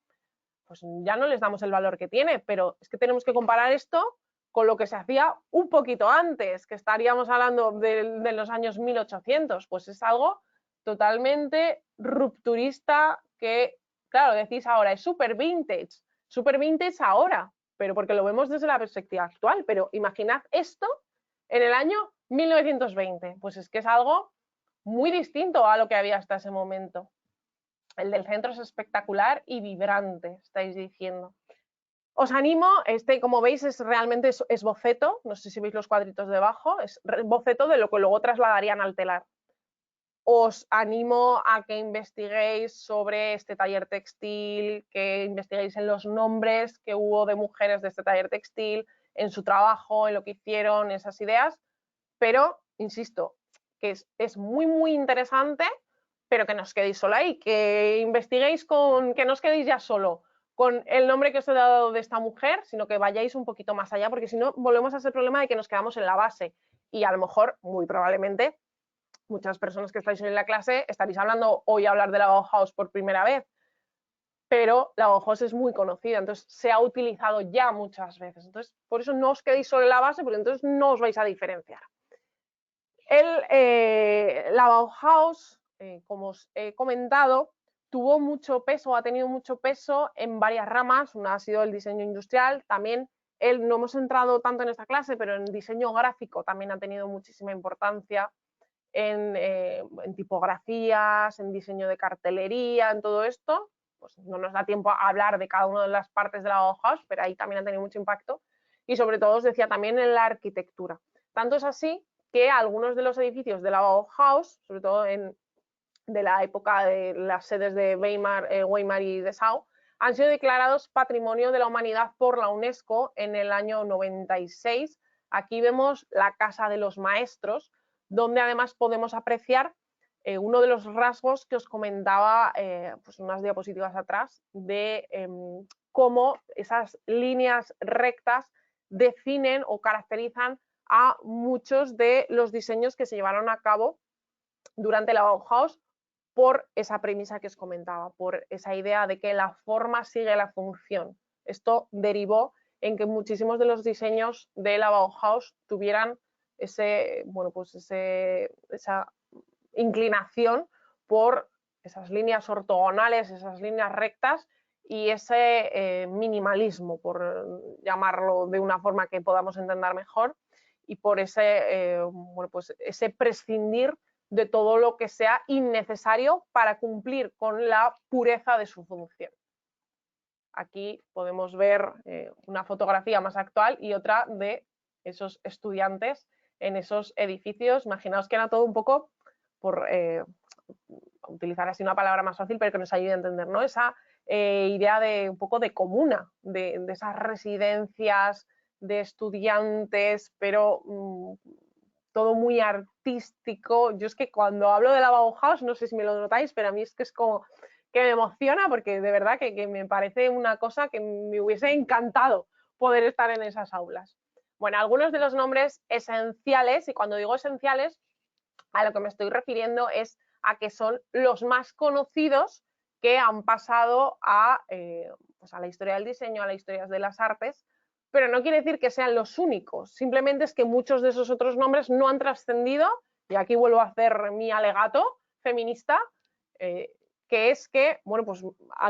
pues ya no les damos el valor que tiene, pero es que tenemos que comparar esto con lo que se hacía un poquito antes, que estaríamos hablando de los años 1800, pues es algo totalmente rupturista que, claro, decís ahora, es súper vintage ahora, pero porque lo vemos desde la perspectiva actual, pero imaginad esto en el año 1920, pues es que es algo muy distinto a lo que había hasta ese momento. El del centro es espectacular y vibrante, estáis diciendo. Os animo, como veis realmente es boceto, no sé si veis los cuadritos debajo, es boceto de lo que luego trasladarían al telar. Os animo a que investiguéis sobre este taller textil, que investiguéis en los nombres que hubo de mujeres de este taller textil, en su trabajo, en lo que hicieron, esas ideas, pero, insisto, que es muy, muy interesante, pero que no os quedéis solo ahí, que investiguéis que no os quedéis ya solo con el nombre que os he dado de esta mujer, sino que vayáis un poquito más allá, porque si no volvemos a ese problema de que nos quedamos en la base y a lo mejor, muy probablemente, muchas personas que estáis hoy en la clase estaréis hablando hoy a hablar de la Bauhaus por primera vez, pero la Bauhaus es muy conocida, entonces se ha utilizado ya muchas veces. Entonces, por eso no os quedéis solo en la base, porque entonces no os vais a diferenciar. La Bauhaus, como os he comentado, tuvo mucho peso, ha tenido mucho peso en varias ramas. Una ha sido el diseño industrial, también no hemos entrado tanto en esta clase, pero en diseño gráfico también ha tenido muchísima importancia, en tipografías, en diseño de cartelería, en todo esto. Pues no nos da tiempo a hablar de cada una de las partes de la Bauhaus, pero ahí también ha tenido mucho impacto. Y sobre todo, os decía, también en la arquitectura. Tanto es así que algunos de los edificios de la Bauhaus, sobre todo de la época de las sedes de Weimar y Dessau, han sido declarados Patrimonio de la Humanidad por la UNESCO en el año 96. Aquí vemos la Casa de los Maestros, donde además podemos apreciar uno de los rasgos que os comentaba pues unas diapositivas atrás, de cómo esas líneas rectas definen o caracterizan a muchos de los diseños que se llevaron a cabo durante la Bauhaus, por esa premisa que os comentaba, por esa idea de que la forma sigue la función. Esto derivó en que muchísimos de los diseños de la Bauhaus tuvieran esa inclinación por esas líneas ortogonales, esas líneas rectas y ese minimalismo, por llamarlo de una forma que podamos entender mejor, y por ese prescindir de todo lo que sea innecesario para cumplir con la pureza de su función. Aquí podemos ver una fotografía más actual y otra de esos estudiantes en esos edificios. Imaginaos que era todo un poco, por utilizar así una palabra más fácil, pero que nos ayude a entender, ¿no? Esa idea de un poco de comuna, de esas residencias de estudiantes, pero todo muy artístico. Yo es que cuando hablo de la Bauhaus, no sé si me lo notáis, pero a mí es que es como que me emociona, porque de verdad que me parece una cosa que me hubiese encantado poder estar en esas aulas. Bueno, algunos de los nombres esenciales, y cuando digo esenciales, a lo que me estoy refiriendo es a que son los más conocidos que han pasado pues a la historia del diseño, a la historia de las artes, pero no quiere decir que sean los únicos, simplemente es que muchos de esos otros nombres no han trascendido, y aquí vuelvo a hacer mi alegato feminista, que es que, bueno, pues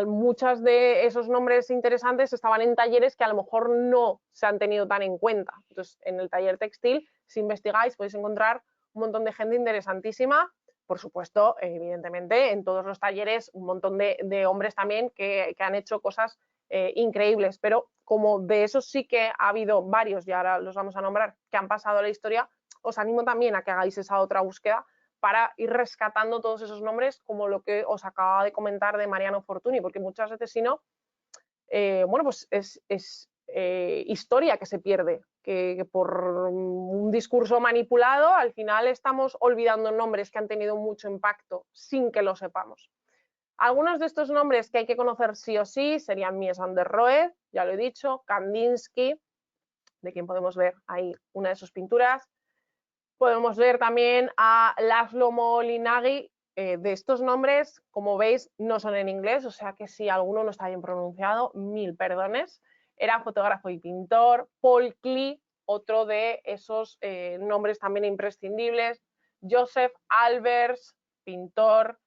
muchos de esos nombres interesantes estaban en talleres que a lo mejor no se han tenido tan en cuenta. Entonces, en el taller textil, si investigáis, podéis encontrar un montón de gente interesantísima. Por supuesto, evidentemente, en todos los talleres, un montón de hombres también que han hecho cosas increíbles, pero como de esos sí que ha habido varios, y ahora los vamos a nombrar, que han pasado a la historia, os animo también a que hagáis esa otra búsqueda para ir rescatando todos esos nombres, como lo que os acaba de comentar de Mariano Fortuny, porque muchas veces, si no, bueno, pues es historia que se pierde, que por un discurso manipulado al final estamos olvidando nombres que han tenido mucho impacto sin que lo sepamos. Algunos de estos nombres que hay que conocer sí o sí serían Mies van der Rohe, ya lo he dicho, Kandinsky, de quien podemos ver ahí una de sus pinturas. Podemos ver también a Laszlo Moholy-Nagy. De estos nombres, como veis, no son en inglés, o sea que si alguno no está bien pronunciado, mil perdones. Era fotógrafo y pintor. Paul Klee, otro de esos nombres también imprescindibles. Joseph Albers, pintor.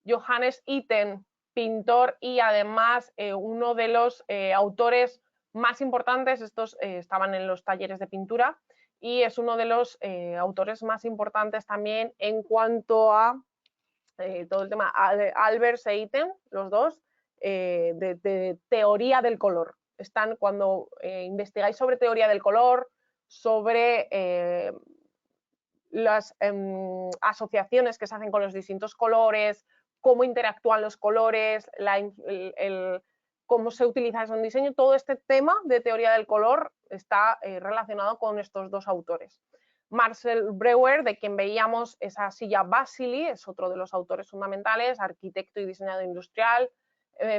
Johannes Itten, pintor y además uno de los autores más importantes. Estos estaban en los talleres de pintura y es uno de los autores más importantes también en cuanto a todo el tema Albers e Itten, los dos, de teoría del color. Están, cuando investigáis sobre teoría del color, sobre las asociaciones que se hacen con los distintos colores, cómo interactúan los colores, cómo se utiliza eso en diseño, todo este tema de teoría del color está relacionado con estos dos autores. Marcel Breuer, de quien veíamos esa silla Basili, es otro de los autores fundamentales, arquitecto y diseñador industrial.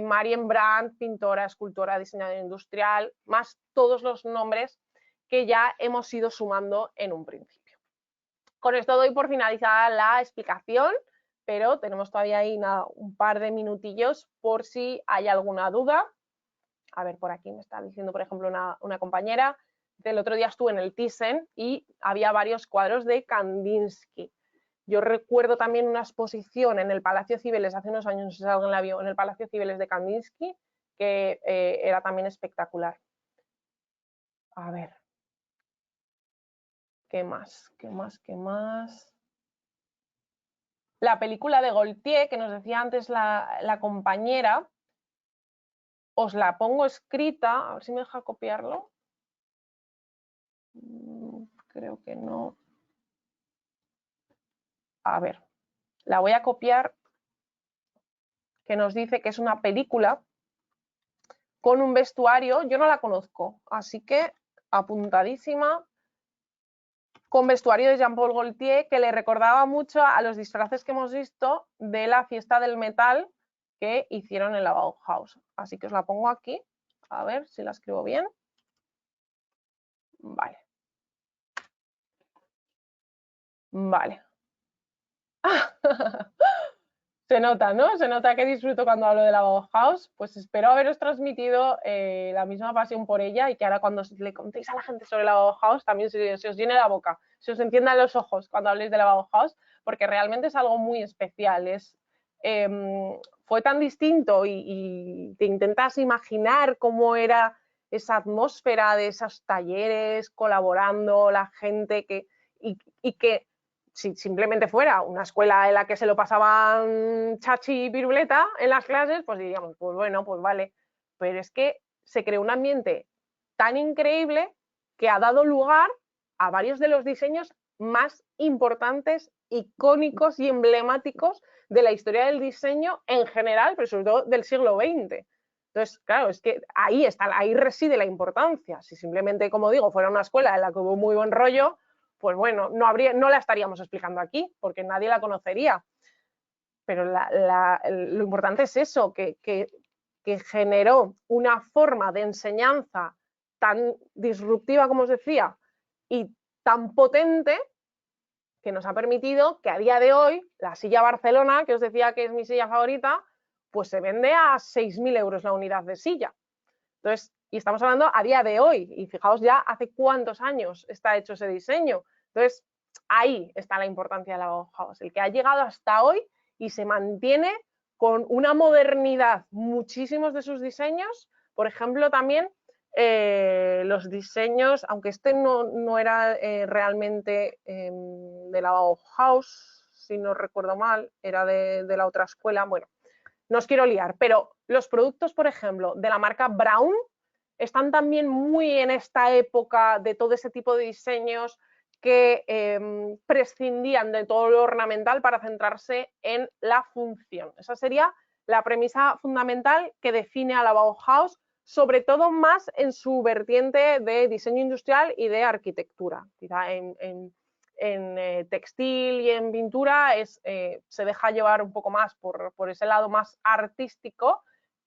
Marien Brandt, pintora, escultora, diseñadora industrial, más todos los nombres que ya hemos ido sumando en un principio. Con esto doy por finalizada la explicación, pero tenemos todavía ahí un par de minutillos por si hay alguna duda. A ver, por aquí me está diciendo, por ejemplo, una compañera, del otro día estuve en el Thyssen y había varios cuadros de Kandinsky. Yo recuerdo también una exposición en el Palacio Cibeles hace unos años, no sé si alguien la vio, en el Palacio Cibeles de Kandinsky, que era también espectacular. A ver. ¿Qué más? ¿Qué más? ¿Qué más? La película de Gaultier, que nos decía antes la compañera, os la pongo escrita, a ver si me deja copiarlo. Creo que no. A ver, la voy a copiar, que nos dice que es una película con un vestuario, yo no la conozco, así que apuntadísima, con vestuario de Jean-Paul Gaultier, que le recordaba mucho a los disfraces que hemos visto de la fiesta del metal que hicieron en la Bauhaus. Así que os la pongo aquí, a ver si la escribo bien. Vale. Vale. Se nota, ¿no? Se nota que disfruto cuando hablo de la Bauhaus. Pues espero haberos transmitido la misma pasión por ella y que ahora cuando le contéis a la gente sobre la Bauhaus también se os llene la boca, se os enciendan los ojos cuando habléis de la Bauhaus, porque realmente es algo muy especial. Fue tan distinto y te intentas imaginar cómo era esa atmósfera de esos talleres, colaborando, la gente y que si simplemente fuera una escuela en la que se lo pasaban chachi y piruleta en las clases, pues diríamos, pues bueno, pues vale. Pero es que se creó un ambiente tan increíble que ha dado lugar a varios de los diseños más importantes, icónicos y emblemáticos de la historia del diseño en general, pero sobre todo del siglo XX. Entonces, claro, es que ahí reside la importancia. Si simplemente, como digo, fuera una escuela en la que hubo muy buen rollo, pues bueno, no la estaríamos explicando aquí, porque nadie la conocería. Pero lo importante es eso, que generó una forma de enseñanza tan disruptiva, como os decía, y tan potente, que nos ha permitido que a día de hoy la silla Barcelona, que os decía que es mi silla favorita, pues se vende a 6.000 euros la unidad de silla. Entonces, y estamos hablando a día de hoy, y fijaos ya hace cuántos años está hecho ese diseño. Entonces, ahí está la importancia de la Bauhaus, el que ha llegado hasta hoy y se mantiene con una modernidad. Muchísimos de sus diseños, por ejemplo, también los diseños, aunque este no era realmente de la Bauhaus, si no recuerdo mal, era de la otra escuela, bueno, no os quiero liar, pero los productos, por ejemplo, de la marca Braun están también muy en esta época de todo ese tipo de diseños que prescindían de todo lo ornamental para centrarse en la función. Esa sería la premisa fundamental que define a la Bauhaus, sobre todo más en su vertiente de diseño industrial y de arquitectura. Quizá en textil y en pintura se deja llevar un poco más por ese lado más artístico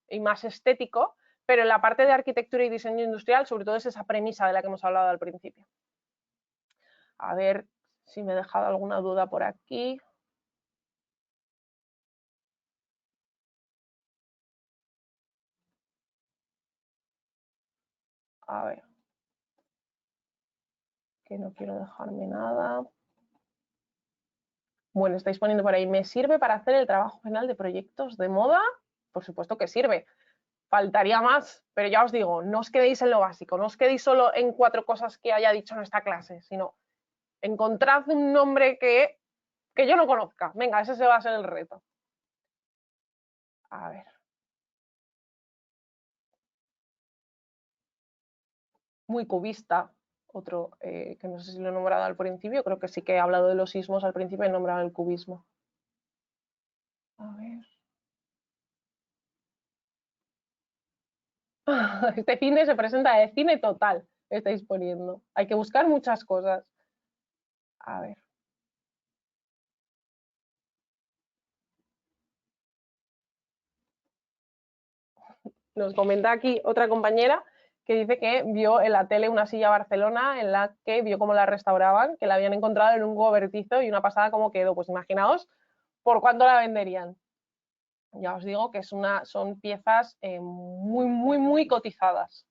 y más estético, pero en la parte de arquitectura y diseño industrial, sobre todo es esa premisa de la que hemos hablado al principio. A ver si me he dejado alguna duda por aquí. A ver, que no quiero dejarme nada. Bueno, estáis poniendo por ahí, ¿me sirve para hacer el trabajo final de proyectos de moda? por supuesto que sirve. Faltaría más, pero ya os digo, no os quedéis en lo básico, no os quedéis solo en 4 cosas que haya dicho en esta clase, sino encontrad un nombre que yo no conozca. Venga, ese se va a ser el reto. A ver. Muy cubista, otro que no sé si lo he nombrado al principio, creo que sí que he hablado de los sismos al principio y he nombrado el cubismo. A ver. Este cine se presenta de cine total, estáis poniendo. Hay que buscar muchas cosas. A ver. Nos comenta aquí otra compañera que dice que vio en la tele una silla Barcelona en la que vio cómo la restauraban, que la habían encontrado en un cobertizo y una pasada cómo quedó. Pues imaginaos por cuánto la venderían. Ya os digo que son piezas muy cotizadas.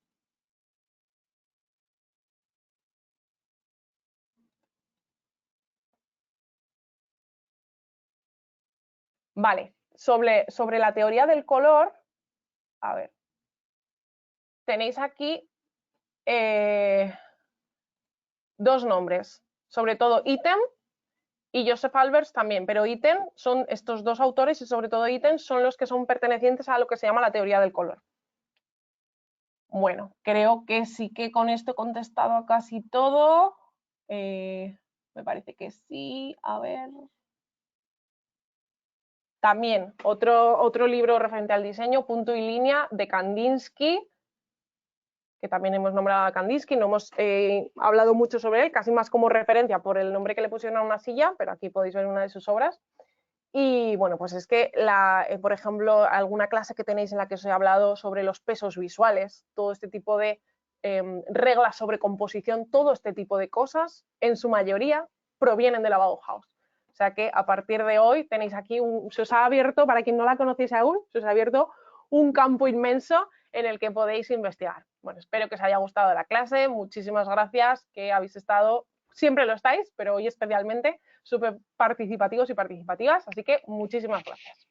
Vale, sobre la teoría del color, a ver, tenéis aquí dos nombres, sobre todo Itten y Joseph Albers también, pero Itten son estos dos autores y sobre todo Itten son los que son pertenecientes a lo que se llama la teoría del color. Bueno, creo que sí que con esto he contestado a casi todo. Me parece que sí, a ver. También otro libro referente al diseño, Punto y Línea, de Kandinsky, que también hemos nombrado a Kandinsky, no hemos hablado mucho sobre él, casi más como referencia por el nombre que le pusieron a una silla, pero aquí podéis ver una de sus obras. Y bueno, pues es que, por ejemplo, alguna clase que tenéis en la que os he hablado sobre los pesos visuales, todo este tipo de reglas sobre composición, todo este tipo de cosas, en su mayoría, provienen de la Bauhaus. O sea que a partir de hoy tenéis aquí, se os ha abierto, para quien no la conocéis aún, se os ha abierto un campo inmenso en el que podéis investigar. Bueno, espero que os haya gustado la clase, muchísimas gracias, que habéis estado, siempre lo estáis, pero hoy especialmente súper participativos y participativas, así que muchísimas gracias.